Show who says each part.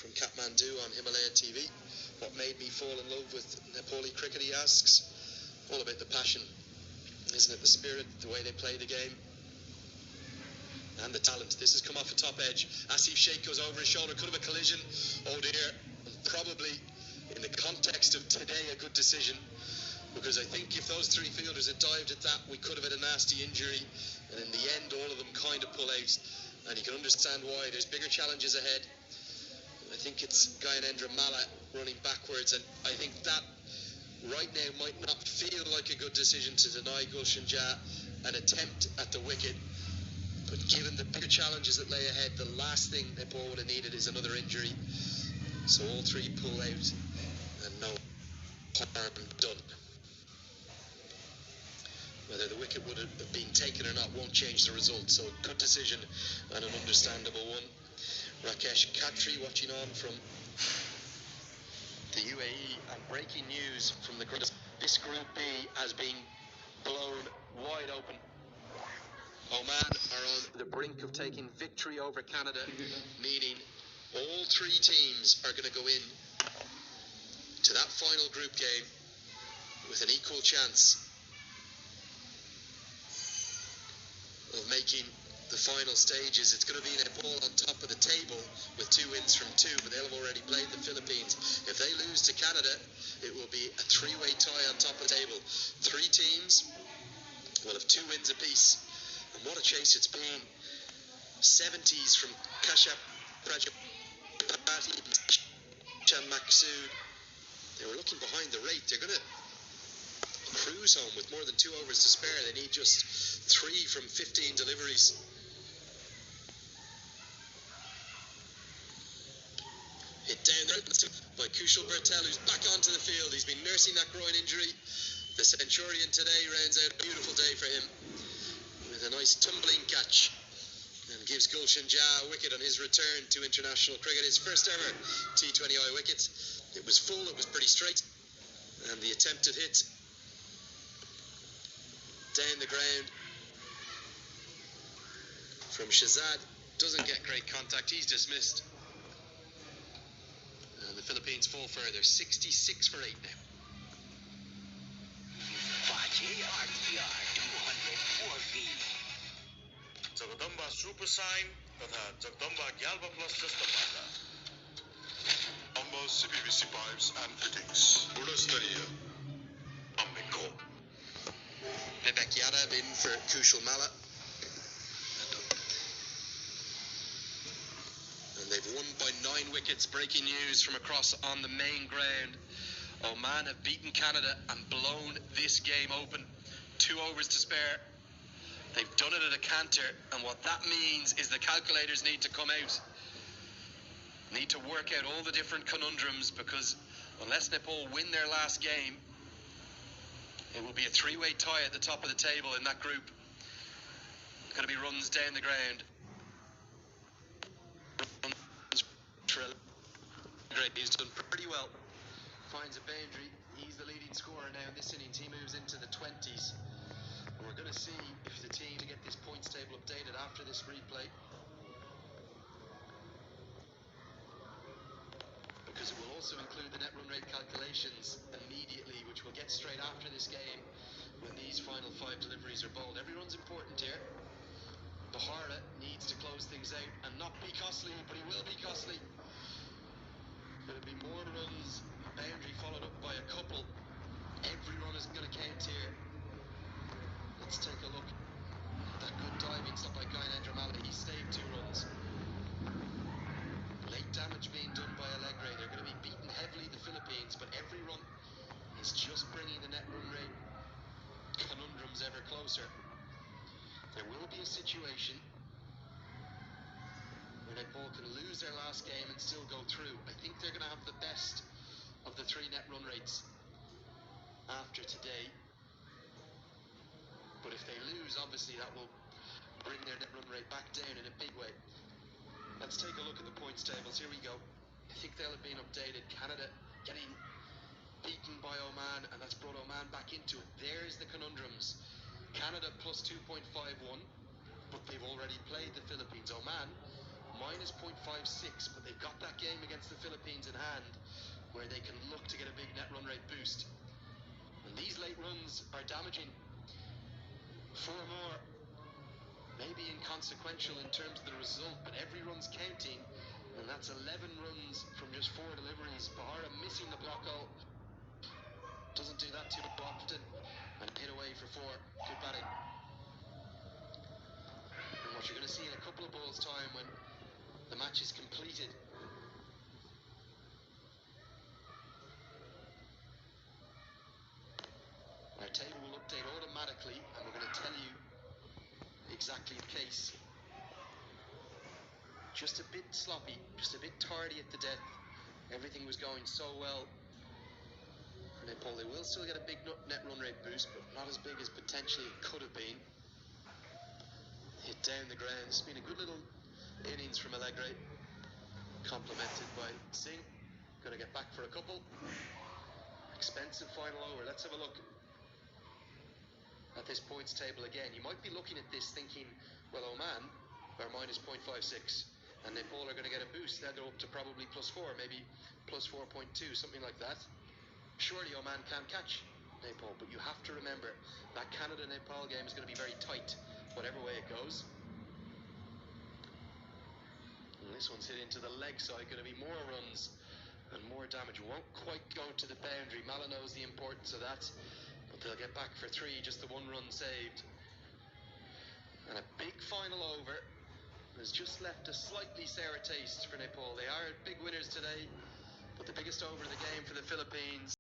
Speaker 1: from Kathmandu on Himalaya TV. What made me fall in love with Nepali cricket, he asks. All about the passion, isn't it? The spirit, the way they play the game, and the talent. This has come off a top edge. Asif Sheikh goes over his shoulder. Could have a collision. Oh dear. Probably, in the context of today, a good decision. Because I think if those three fielders had dived at that, we could have had a nasty injury. And in the end, all of them kind of pull out. And you can understand why. There's bigger challenges ahead. I think it's Gyanendra Malla running backwards. And I think that right now might not feel like a good decision to deny Gulshan Jah an attempt at the wicket. But given the bigger challenges that lay ahead, the last thing Nepal would have needed is another injury. So all three pull out and no harm done. Whether the wicket would have been taken or not won't change the result. So good decision and an understandable one. Rakesh Khatri watching on from the UAE, and breaking news from the group. This Group B has been blown wide open. Oman are on the brink of taking victory over Canada, meaning all three teams are going to go in to that final group game with an equal chance of making the final stages. It's going to be Nepal on top of the table with 2 wins from 2, but they'll have already played the Philippines. If they lose to Canada, it will be a 3-way tie on top of the table. 3 teams will have 2 wins apiece. And what a chase it's been. 70s from Kashyap, Prajapati, Chan Maksud. They were looking behind the rate. They're going to cruise home with more than 2 overs to spare. They need just 3 from 15 deliveries. Hit down there by Kushal, who's back onto the field. He's been nursing that groin injury. The Centurion today rounds out a beautiful day for him with a nice tumbling catch, and gives Gulshan Jah a wicket on his return to international cricket. His first ever T20I wicket. It was full, it was pretty straight, and the attempted hit down the ground from Shahzad doesn't get great contact. He's dismissed. And the Philippines fall further. 66 for 8 now.
Speaker 2: Jagdamba Super Sign तथा Jagdamba Gyalba Plus जस्ता पाता. Jagdamba CPVC pipes and fittings. गुणस्तरीय Amiko.
Speaker 1: Vivek Yadav in for Kushal Malla. And they've won by 9 wickets. Breaking news from across on the main ground. Oman have beaten Canada and blown this game open. 2 overs to spare. They've done it at a canter, and what that means is the calculators need to come out. Need to work out all the different conundrums, because unless Nepal win their last game, it will be a 3-way tie at the top of the table in that group. It's going to be runs down the ground. He's done pretty well. Finds a boundary. He's the leading scorer now in this innings. He moves into the 20s. And we're going to see if the team to get this points table updated after this replay. Because it will also include the net run rate calculations immediately, which we'll get straight after this game when these final 5 deliveries are bowled. Every run's important here. Bahara needs to close things out and not be costly, but he will be costly. There'll be more runs, boundary followed up by a couple. Every run is going to count here. Let's take a look. That good diving stop by Gyanendra Malla. He saved 2 runs. Late damage being done by a leg ray. They're going to be beaten heavily, the Philippines, but every run is just bringing the net run rate conundrums ever closer. There will be a situation where Nepal can lose their last game and still go through. I think they're going to have the best of the 3 net run rates after today. But if they lose, obviously that will bring their net run rate back down in a big way. Let's take a look at the points tables. Here we go. I think they'll have been updated. Canada getting beaten by Oman, and that's brought Oman back into it. There's the conundrums. Canada plus 2.51, but they've already played the Philippines. Oman minus 0.56, but they've got that game against the where they can look to get a big net run rate boost. And these late runs are damaging. 4 more, maybe inconsequential in terms of the result, but every run's counting, and that's 11 runs from just 4 deliveries. Bahara missing the block goal. Doesn't do that too often, and hit away for 4. Good batting. And what you're going to see in a couple of balls' time when the match is completed, our table will update automatically, and we're going to tell you exactly the case. Just a bit sloppy, just a bit tardy at the death. Everything was going so well. Nepal, they will still get a big net run rate boost, but not as big as potentially it could have been. Hit down the ground. It's been a good little innings from Allegre, complemented by Singh. Going to get back for a couple. Expensive final over. Let's have a look at this points table again. You might be looking at this thinking, well, Oman are minus 0.56, and Nepal are going to get a boost. They're up to probably +4, maybe plus 4.2, something like that. Surely Oman can catch Nepal, but you have to remember that Canada-Nepal game is going to be very tight, whatever way it goes. And this one's hit into the leg side, going to be more runs and more damage. Won't quite go to the boundary. Mala knows the importance of that, but they'll get back for 3, just the 1 run saved. And a big final over has just left a slightly sour taste for Nepal. They are big winners today, but the biggest over of the game for the Philippines.